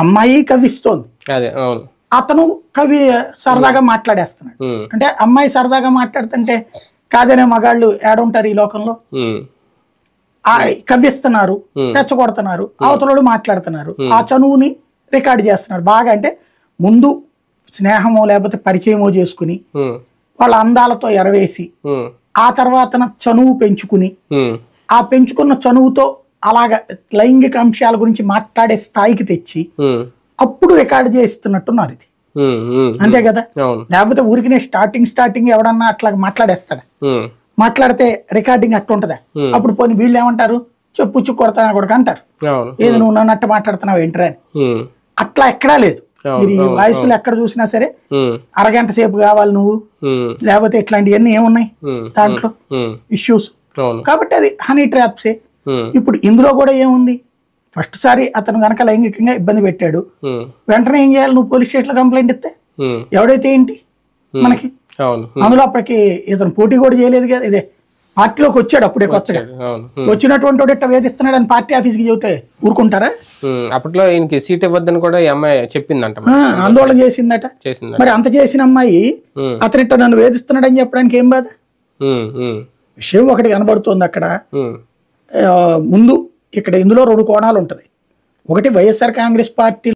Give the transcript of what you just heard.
అమ్మాయి కవిస్తోంది, అదే అవును, అతను కవి సరదాగా మాట్లాడేస్తున్నాడు. అంటే అమ్మాయి సరదాగా మాట్లాడుతుంటే కాదనే మగాళ్ళు ఏడుంటారు ఈ లోకంలో. కవ్విస్తున్నారు, రెచ్చగొడుతున్నారు, అవతలోడు మాట్లాడుతున్నారు, ఆ చనువుని రికార్డు చేస్తున్నారు బాగా. అంటే ముందు స్నేహమో లేకపోతే పరిచయమో చేసుకుని వాళ్ళ అందాలతో ఎరవేసి ఆ తర్వాత చనువు పెంచుకుని ఆ పెంచుకున్న చనువుతో అలాగా లైంగిక అంశాల గురించి మాట్లాడే స్థాయికి తెచ్చి అప్పుడు రికార్డు చేస్తున్నట్టున్నారు. ఇది అంతే కదా. లేకపోతే ఊరికి స్టార్టింగ్ ఎవడన్నా అట్లా మాట్లాడేస్తాడు, మాట్లాడితే రికార్డింగ్ అట్టుంటదా? అప్పుడు పోనీ వీళ్ళు ఏమంటారు, చెప్పుచ్చు కొడతానా కూడా అంటారు, ఏది నువ్వు నన్నట్టు మాట్లాడుతున్నావు ఏంటరా అని. అట్లా ఎక్కడా లేదు. మీరు ఈ వాయిస్లో ఎక్కడ చూసినా సరే అరగంట సేపు కావాలి నువ్వు, లేకపోతే ఇట్లాంటివన్నీ ఏమున్నాయి దాంట్లో ఇష్యూస్. కాబట్టి అది హనీ ట్రాప్సే. ఇప్పుడు ఇందులో కూడా ఏముంది, ఫస్ట్ సారి అతను గనక లైంగికంగా ఇబ్బంది పెట్టాడు, వెంటనే ఏం చేయాలి, నువ్వు పోలీస్ స్టేషన్ లో కంప్లైంట్ ఇస్తే ఎవడైతే ఏంటి మనకి. అందులో అప్పటికి ఇతను పోటీ కూడా చేయలేదు కదా, ఇదే పార్టీలోకి వచ్చాడు అప్పుడే కొత్తగా. వచ్చినటువంటి వాడు ఇట్లా వేధిస్తున్నాడు అని పార్టీ ఆఫీస్కి చెబితే ఊరుకుంటారా? అప్పట్లో ఈయనకి సీట్ ఇవ్వద్దని కూడా ఈ అమ్మాయి చెప్పిందంట, ఆందోళన చేసిందట. మరి అంత చేసిన అమ్మాయి అతను ఇట్లా నన్ను వేధిస్తున్నాడు అని చెప్పడానికి ఏం బాధ? విషయం ఒకటి కనబడుతోంది అక్కడ. ముందు ఇక్కడ ఇందులో రెండు కోణాలు ఉంటది. ఒకటి వైఎస్ఆర్ కాంగ్రెస్ పార్టీ